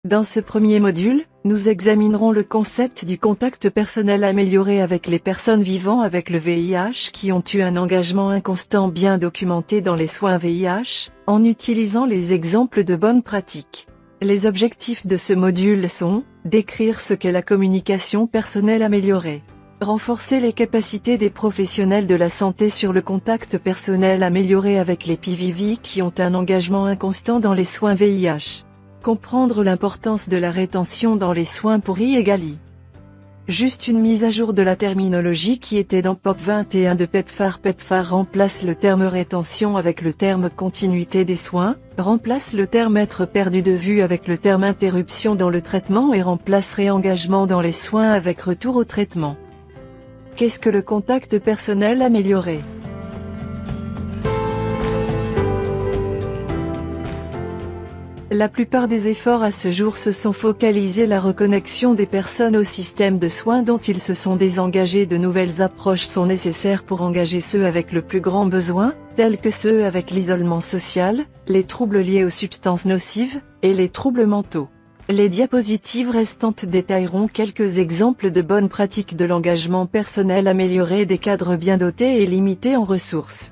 Dans ce premier module, nous examinerons le concept du contact personnel amélioré avec les personnes vivant avec le VIH qui ont eu un engagement inconstant bien documenté dans les soins VIH, en utilisant les exemples de bonnes pratiques. Les objectifs de ce module sont, décrire ce qu'est la communication personnelle améliorée, renforcer les capacités des professionnels de la santé sur le contact personnel amélioré avec les PVV qui ont un engagement inconstant dans les soins VIH. Comprendre l'importance de la rétention dans les soins pour I = I. Juste une mise à jour de la terminologie qui était dans POP 21 de PEPFAR. PEPFAR remplace le terme rétention avec le terme continuité des soins, remplace le terme être perdu de vue avec le terme interruption dans le traitement et remplace réengagement dans les soins avec retour au traitement. Qu'est-ce que le contact personnel amélioré ? La plupart des efforts à ce jour se sont focalisés la reconnexion des personnes au système de soins dont ils se sont désengagés. De nouvelles approches sont nécessaires pour engager ceux avec le plus grand besoin, tels que ceux avec l'isolement social, les troubles liés aux substances nocives, et les troubles mentaux. Les diapositives restantes détailleront quelques exemples de bonnes pratiques de l'engagement personnel amélioré des cadres bien dotés et limités en ressources.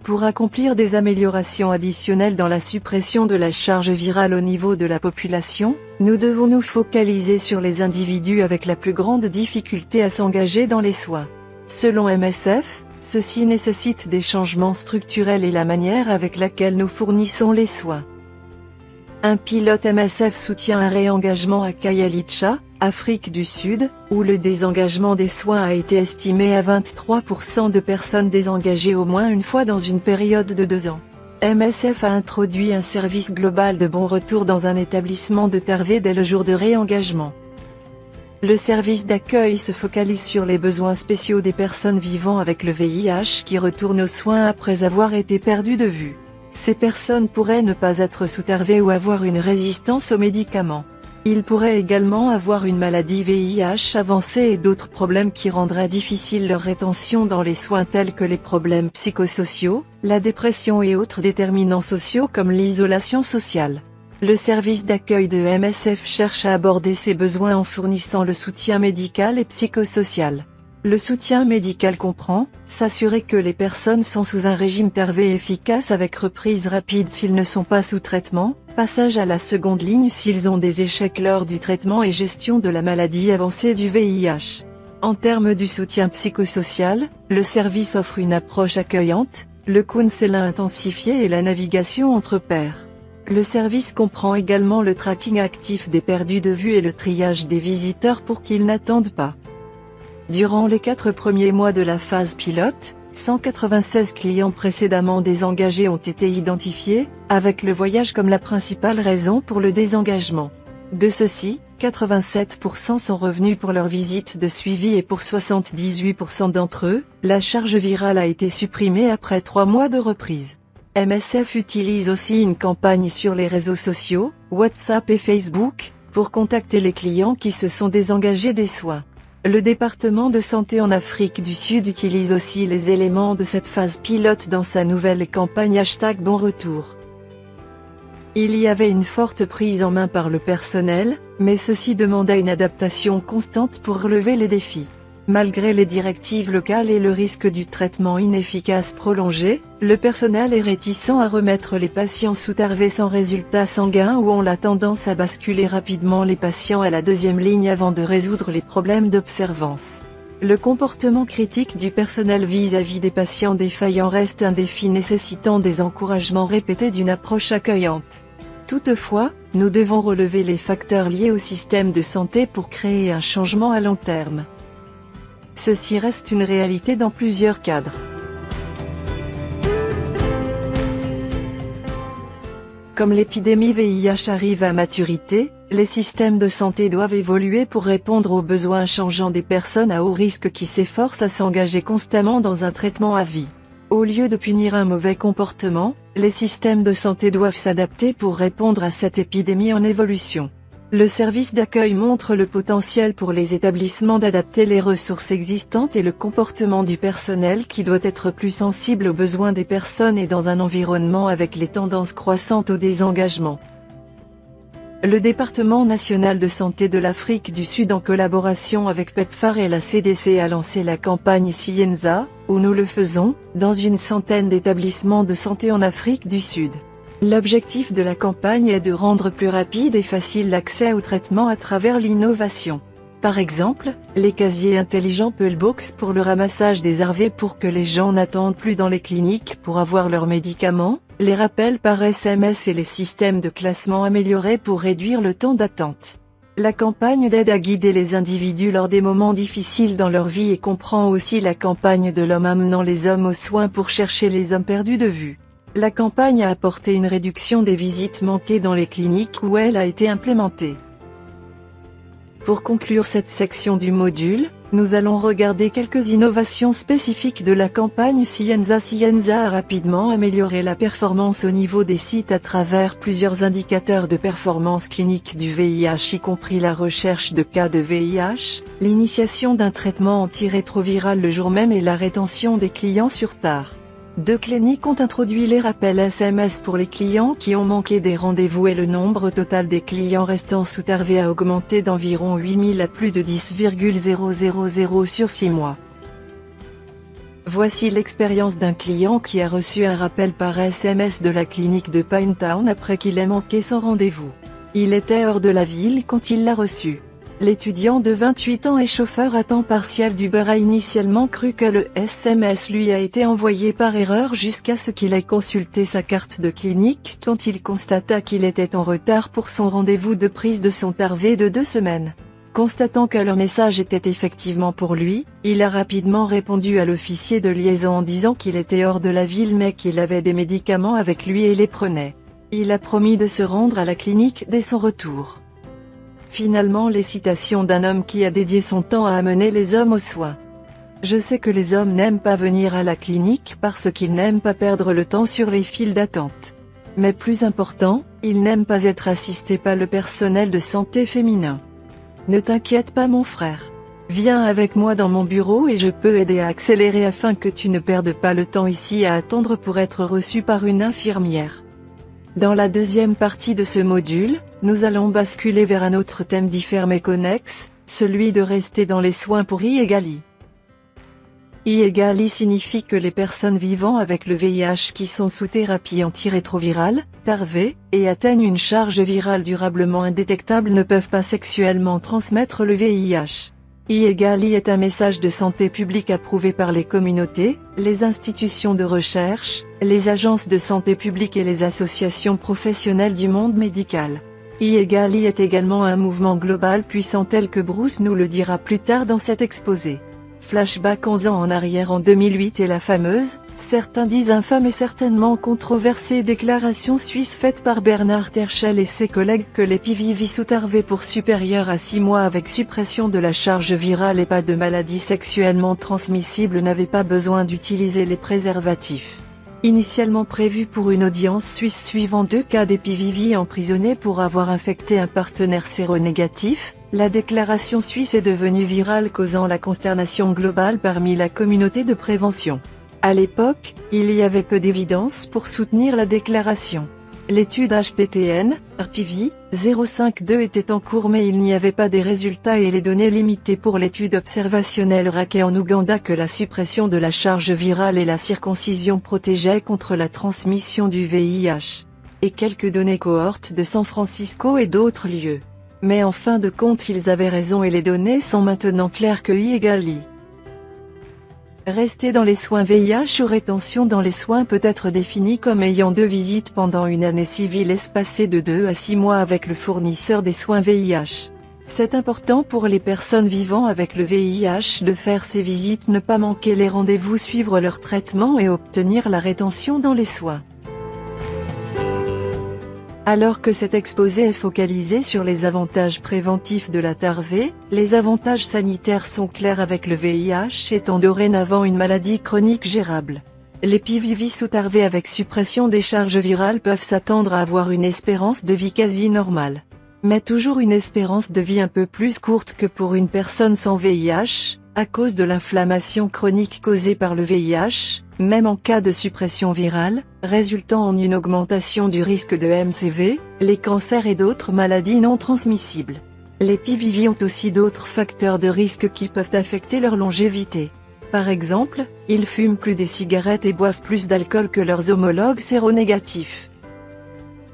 Pour accomplir des améliorations additionnelles dans la suppression de la charge virale au niveau de la population, nous devons nous focaliser sur les individus avec la plus grande difficulté à s'engager dans les soins. Selon MSF, ceci nécessite des changements structurels et la manière avec laquelle nous fournissons les soins. Un pilote MSF soutient un réengagement à Khayelitsha, Afrique du Sud, où le désengagement des soins a été estimé à 23% de personnes désengagées au moins une fois dans une période de 2 ans. MSF a introduit un service global de bon retour dans un établissement de Tarvé dès le jour de réengagement. Le service d'accueil se focalise sur les besoins spéciaux des personnes vivant avec le VIH qui retournent aux soins après avoir été perdues de vue. Ces personnes pourraient ne pas être sous Tarvé ou avoir une résistance aux médicaments. Ils pourraient également avoir une maladie VIH avancée et d'autres problèmes qui rendraient difficile leur rétention dans les soins tels que les problèmes psychosociaux, la dépression et autres déterminants sociaux comme l'isolation sociale. Le service d'accueil de MSF cherche à aborder ces besoins en fournissant le soutien médical et psychosocial. Le soutien médical comprend, s'assurer que les personnes sont sous un régime Tarvé efficace avec reprise rapide s'ils ne sont pas sous traitement, passage à la seconde ligne s'ils ont des échecs lors du traitement et gestion de la maladie avancée du VIH. En termes du soutien psychosocial, le service offre une approche accueillante, le counseling intensifié et la navigation entre pairs. Le service comprend également le tracking actif des perdus de vue et le triage des visiteurs pour qu'ils n'attendent pas. Durant les 4 premiers mois de la phase pilote, 196 clients précédemment désengagés ont été identifiés, avec le voyage comme la principale raison pour le désengagement. De ceux-ci, 87% sont revenus pour leur visite de suivi et pour 78% d'entre eux, la charge virale a été supprimée après 3 mois de reprise. MSF utilise aussi une campagne sur les réseaux sociaux, WhatsApp et Facebook, pour contacter les clients qui se sont désengagés des soins. Le département de santé en Afrique du Sud utilise aussi les éléments de cette phase pilote dans sa nouvelle campagne #BonRetour. Il y avait une forte prise en main par le personnel, mais ceci demandait une adaptation constante pour relever les défis. Malgré les directives locales et le risque du traitement inefficace prolongé, le personnel est réticent à remettre les patients sous Tarvé sans résultat sanguin ou ont la tendance à basculer rapidement les patients à la deuxième ligne avant de résoudre les problèmes d'observance. Le comportement critique du personnel vis-à-vis des patients défaillants reste un défi nécessitant des encouragements répétés d'une approche accueillante. Toutefois, nous devons relever les facteurs liés au système de santé pour créer un changement à long terme. Ceci reste une réalité dans plusieurs cadres. Comme l'épidémie VIH arrive à maturité, les systèmes de santé doivent évoluer pour répondre aux besoins changeants des personnes à haut risque qui s'efforcent à s'engager constamment dans un traitement à vie. Au lieu de punir un mauvais comportement, les systèmes de santé doivent s'adapter pour répondre à cette épidémie en évolution. Le service d'accueil montre le potentiel pour les établissements d'adapter les ressources existantes et le comportement du personnel qui doit être plus sensible aux besoins des personnes et dans un environnement avec les tendances croissantes au désengagement. Le département national de santé de l'Afrique du Sud en collaboration avec PEPFAR et la CDC a lancé la campagne Scienza, où nous le faisons, dans une centaine d'établissements de santé en Afrique du Sud. L'objectif de la campagne est de rendre plus rapide et facile l'accès au traitement à travers l'innovation. Par exemple, les casiers intelligents Pulbox pour le ramassage des ARV pour que les gens n'attendent plus dans les cliniques pour avoir leurs médicaments, les rappels par SMS et les systèmes de classement améliorés pour réduire le temps d'attente. La campagne d'aide à guider les individus lors des moments difficiles dans leur vie et comprend aussi la campagne de l'homme amenant les hommes aux soins pour chercher les hommes perdus de vue. La campagne a apporté une réduction des visites manquées dans les cliniques où elle a été implémentée. Pour conclure cette section du module, nous allons regarder quelques innovations spécifiques de la campagne Scienza. Scienza a rapidement amélioré la performance au niveau des sites à travers plusieurs indicateurs de performance clinique du VIH, y compris la recherche de cas de VIH, l'initiation d'un traitement antirétroviral le jour même et la rétention des clients sur tard. 2 cliniques ont introduit les rappels SMS pour les clients qui ont manqué des rendez-vous et le nombre total des clients restants sous TARV a augmenté d'environ 8000 à plus de 10,000 sur 6 mois. Voici l'expérience d'un client qui a reçu un rappel par SMS de la clinique de Pinetown après qu'il ait manqué son rendez-vous. Il était hors de la ville quand il l'a reçu. L'étudiant de 28 ans et chauffeur à temps partiel d'Uber a initialement cru que le SMS lui a été envoyé par erreur jusqu'à ce qu'il ait consulté sa carte de clinique quand il constata qu'il était en retard pour son rendez-vous de prise de son TARV de 2 semaines. Constatant que le message était effectivement pour lui, il a rapidement répondu à l'officier de liaison en disant qu'il était hors de la ville mais qu'il avait des médicaments avec lui et les prenait. Il a promis de se rendre à la clinique dès son retour. Finalement, les citations d'un homme qui a dédié son temps à amener les hommes aux soins. Je sais que les hommes n'aiment pas venir à la clinique parce qu'ils n'aiment pas perdre le temps sur les files d'attente. Mais plus important, ils n'aiment pas être assistés par le personnel de santé féminin. Ne t'inquiète pas mon frère. Viens avec moi dans mon bureau et je peux aider à accélérer afin que tu ne perdes pas le temps ici à attendre pour être reçu par une infirmière. Dans la deuxième partie de ce module, nous allons basculer vers un autre thème différent mais connexe, celui de rester dans les soins pour I+I. I+I signifie que les personnes vivant avec le VIH qui sont sous thérapie antirétrovirale, TARV, et atteignent une charge virale durablement indétectable ne peuvent pas sexuellement transmettre le VIH. I+I est un message de santé publique approuvé par les communautés, les institutions de recherche, les agences de santé publique et les associations professionnelles du monde médical. I+I est également un mouvement global puissant tel que Bruce nous le dira plus tard dans cet exposé. Flashback 11 ans en arrière en 2008 et la fameuse, certains disent infâme et certainement controversée déclaration suisse faite par Bernard Terchel et ses collègues que les PVV sous TARV pour supérieur à 6 mois avec suppression de la charge virale et pas de maladie sexuellement transmissible n'avaient pas besoin d'utiliser les préservatifs. Initialement prévu pour une audience suisse suivant 2 cas d'EPVV emprisonnés pour avoir infecté un partenaire séronégatif, la déclaration suisse est devenue virale causant la consternation globale parmi la communauté de prévention. À l'époque, il y avait peu d'évidence pour soutenir la déclaration. L'étude HPTN, RPV, 052 était en cours mais il n'y avait pas des résultats et les données limitées pour l'étude observationnelle raquait en Ouganda que la suppression de la charge virale et la circoncision protégeaient contre la transmission du VIH. Et quelques données cohortes de San Francisco et d'autres lieux. Mais en fin de compte ils avaient raison et les données sont maintenant claires que I+I. Rester dans les soins VIH ou rétention dans les soins peut être défini comme ayant 2 visites pendant une année civile espacée de 2 à 6 mois avec le fournisseur des soins VIH. C'est important pour les personnes vivant avec le VIH de faire ces visites, ne pas manquer les rendez-vous, suivre leur traitement et obtenir la rétention dans les soins. Alors que cet exposé est focalisé sur les avantages préventifs de la TARV, les avantages sanitaires sont clairs avec le VIH étant dorénavant une maladie chronique gérable. Les PVV sous TARV avec suppression des charges virales peuvent s'attendre à avoir une espérance de vie quasi normale. Mais toujours une espérance de vie un peu plus courte que pour une personne sans VIH, à cause de l'inflammation chronique causée par le VIH, même en cas de suppression virale, résultant en une augmentation du risque de MCV, les cancers et d'autres maladies non transmissibles. Les PVV ont aussi d'autres facteurs de risque qui peuvent affecter leur longévité. Par exemple, ils fument plus des cigarettes et boivent plus d'alcool que leurs homologues séronégatifs.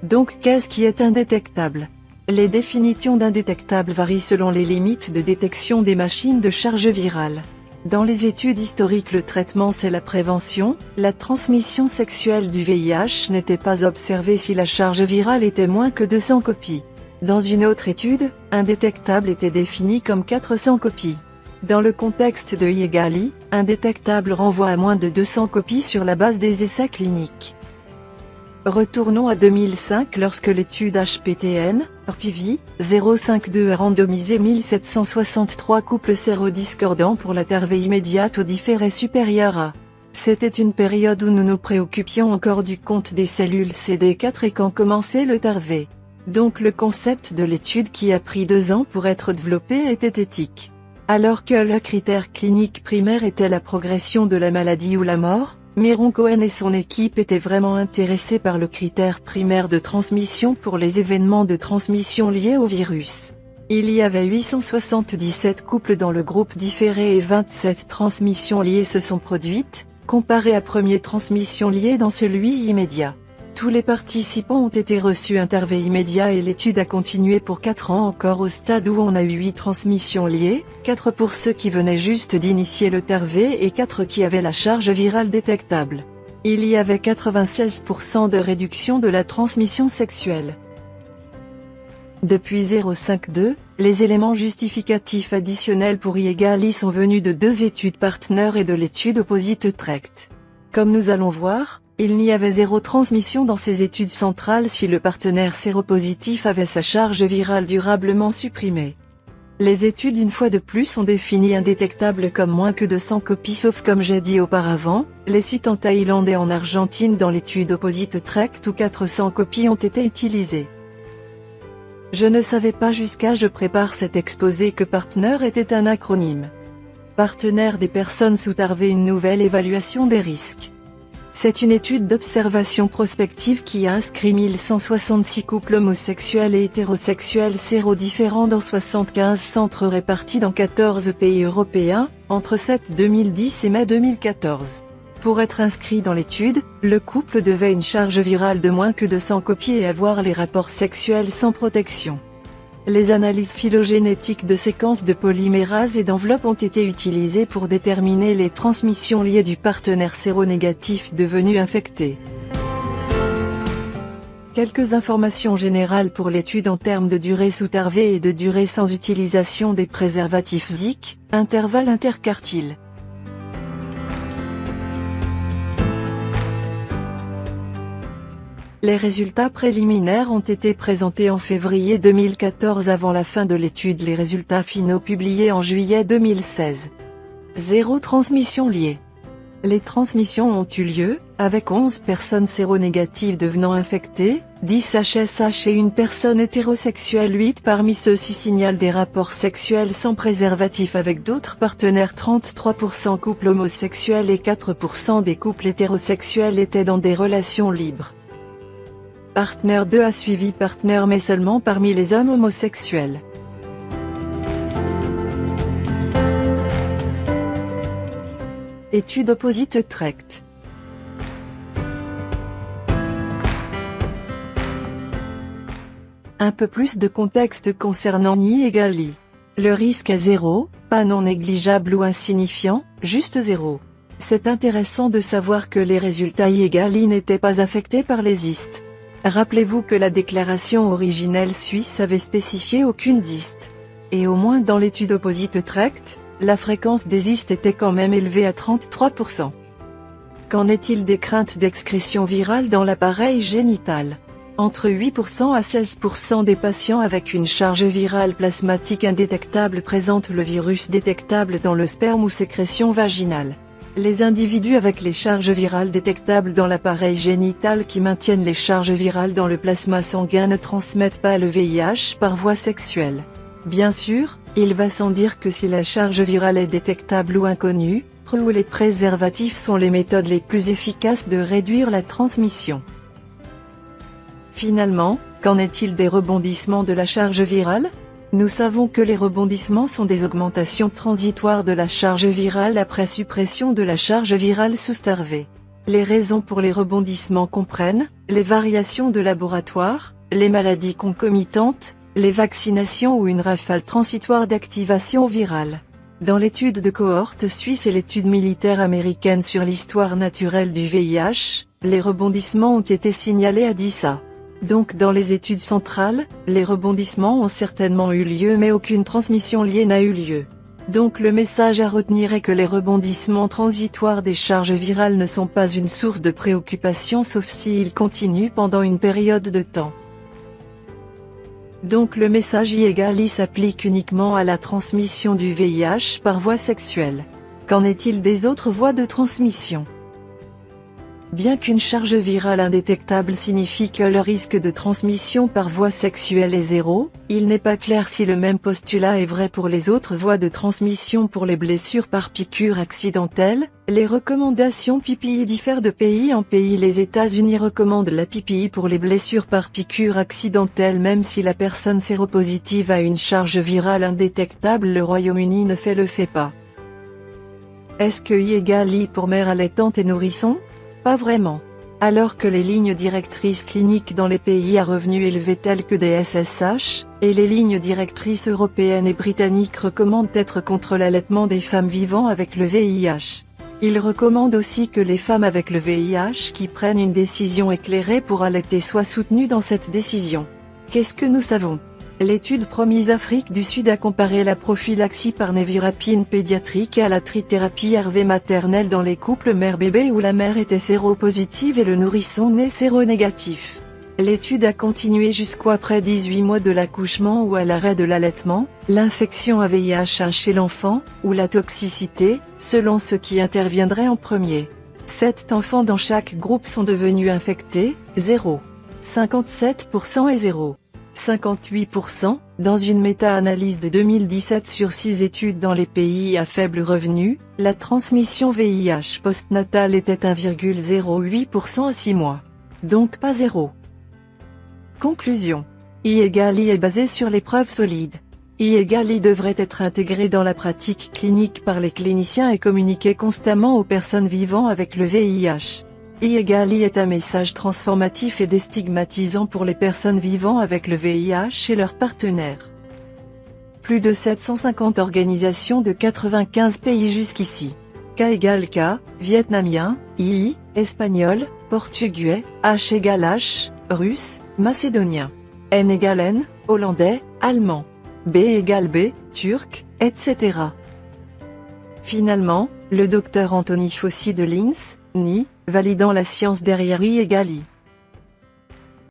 Donc qu'est-ce qui est indétectable? Les définitions d'indétectable varient selon les limites de détection des machines de charge virale. Dans les études historiques, le traitement c'est la prévention. La transmission sexuelle du VIH n'était pas observée si la charge virale était moins que 200 copies. Dans une autre étude, indétectable était défini comme 400 copies. Dans le contexte de IEGALI, indétectable renvoie à moins de 200 copies sur la base des essais cliniques. Retournons à 2005 lorsque l'étude HPTN, PV, 052 a randomisé 1763 couples sérodiscordants pour la TARV immédiate au différé supérieur à. C'était une période où nous nous préoccupions encore du compte des cellules CD4 et quand commençait le TARV. Donc le concept de l'étude qui a pris 2 ans pour être développé était éthique. Alors que le critère clinique primaire était la progression de la maladie ou la mort, Myron Cohen et son équipe étaient vraiment intéressés par le critère primaire de transmission pour les événements de transmission liés au virus. Il y avait 877 couples dans le groupe différé et 27 transmissions liées se sont produites, comparé à première transmission liée dans celui immédiat. Tous les participants ont été reçus un TARV immédiat et l'étude a continué pour 4 ans encore au stade où on a eu 8 transmissions liées, 4 pour ceux qui venaient juste d'initier le TARV et 4 qui avaient la charge virale détectable. Il y avait 96% de réduction de la transmission sexuelle. Depuis 052, les éléments justificatifs additionnels pour IEGALI sont venus de 2 études partenaires et de l'étude Opposite Tract. Comme nous allons voir, il n'y avait 0 transmission dans ces études centrales si le partenaire séropositif avait sa charge virale durablement supprimée. Les études une fois de plus ont défini indétectable comme moins que 200 copies sauf comme j'ai dit auparavant, les sites en Thaïlande et en Argentine dans l'étude Opposite Tract où 400 copies ont été utilisées. Je ne savais pas jusqu'à je prépare cet exposé que Partner était un acronyme. Partenaire des personnes sous TARV, une nouvelle évaluation des risques. C'est une étude d'observation prospective qui a inscrit 1166 couples homosexuels et hétérosexuels sérodifférents dans 75 centres répartis dans 14 pays européens, entre 2010 et mai 2014. Pour être inscrit dans l'étude, le couple devait une charge virale de moins que 200 copies et avoir les rapports sexuels sans protection. Les analyses phylogénétiques de séquences de polymérase et d'enveloppes ont été utilisées pour déterminer les transmissions liées du partenaire séronégatif devenu infecté. Quelques informations générales pour l'étude en termes de durée sous TARV et de durée sans utilisation des préservatifs ZIC, intervalle interquartile. Les résultats préliminaires ont été présentés en février 2014 avant la fin de l'étude, les résultats finaux publiés en juillet 2016. 0 transmission liée. Les transmissions ont eu lieu, avec 11 personnes séronégatives devenant infectées, 10 HSH et une personne hétérosexuelle. 8 parmi ceux-ci signalent des rapports sexuels sans préservatif avec d'autres partenaires. 33% couples homosexuels et 4% des couples hétérosexuels étaient dans des relations libres. Partner 2 a suivi Partner mais seulement parmi les hommes homosexuels. Étude Opposite Tract. Un peu plus de contexte concernant IEGALI. Le risque est 0, pas non négligeable ou insignifiant, juste 0. C'est intéressant de savoir que les résultats IEGALI n'étaient pas affectés par les IST. Rappelez-vous que la déclaration originelle suisse avait spécifié aucune IST. Et au moins dans l'étude Opposite Tract, la fréquence des IST était quand même élevée à 33%. Qu'en est-il des craintes d'excrétion virale dans l'appareil génital? Entre 8% à 16% des patients avec une charge virale plasmatique indétectable présentent le virus détectable dans le sperme ou sécrétion vaginale. Les individus avec les charges virales détectables dans l'appareil génital qui maintiennent les charges virales dans le plasma sanguin ne transmettent pas le VIH par voie sexuelle. Bien sûr, il va sans dire que si la charge virale est détectable ou inconnue, ou les préservatifs sont les méthodes les plus efficaces de réduire la transmission. Finalement, Qu'en est-il des rebondissements de la charge virale? Nous savons que les rebondissements sont des augmentations transitoires de la charge virale après suppression de la charge virale sous Starve. Les raisons pour les rebondissements comprennent les variations de laboratoire, les maladies concomitantes, les vaccinations ou une rafale transitoire d'activation virale. Dans l'étude de cohorte suisse et l'étude militaire américaine sur l'histoire naturelle du VIH, les rebondissements ont été signalés à 10A. Donc dans les études centrales, les rebondissements ont certainement eu lieu mais aucune transmission liée n'a eu lieu. Donc le message à retenir est que les rebondissements transitoires des charges virales ne sont pas une source de préoccupation sauf s'ils continuent pendant une période de temps. Donc le message I s'applique uniquement à la transmission du VIH par voie sexuelle. Qu'en est-il des autres voies de transmission? Bien qu'une charge virale indétectable signifie que le risque de transmission par voie sexuelle est zéro, il n'est pas clair si le même postulat est vrai pour les autres voies de transmission. Pour les blessures par piqûre accidentelle, les recommandations PPI diffèrent de pays en pays. Les États-Unis recommandent la PPI pour les blessures par piqûre accidentelle même si la personne séropositive a une charge virale indétectable. Le Royaume-Uni ne fait pas. Est-ce que I pour mère allaitante et nourrisson? Pas vraiment. Alors que les lignes directrices cliniques dans les pays à revenus élevés tels que des SSH, et les lignes directrices européennes et britanniques recommandent être contre l'allaitement des femmes vivant avec le VIH. Ils recommandent aussi que les femmes avec le VIH qui prennent une décision éclairée pour allaiter soient soutenues dans cette décision. Qu'est-ce que nous savons? L'étude Promise Afrique du Sud a comparé la prophylaxie par névirapine pédiatrique à la trithérapie RV maternelle dans les couples mère-bébé où la mère était séropositive et le nourrisson né séronégatif. L'étude a continué jusqu'après 18 mois de l'accouchement ou à l'arrêt de l'allaitement, l'infection à VIH chez l'enfant, ou la toxicité, selon ce qui interviendrait en premier. 7 enfants dans chaque groupe sont devenus infectés, 0. 57% et 0. 58%, dans une méta-analyse de 2017 sur 6 études dans les pays à faible revenu, la transmission VIH postnatale était 1,08% à 6 mois. Donc pas 0. Conclusion. I est basé sur les preuves solides. I devrait être intégré dans la pratique clinique par les cliniciens et communiqué constamment aux personnes vivant avec le VIH. I est un message transformatif et déstigmatisant pour les personnes vivant avec le VIH et leurs partenaires. Plus de 750 organisations de 95 pays jusqu'ici. K = K, vietnamien, I, espagnol, portugais, H = H, russe, macédonien. N = N, hollandais, allemand. B = B, turc, etc. Finalement, le docteur Anthony Fauci de Linz, NI, validant la science derrière I = I.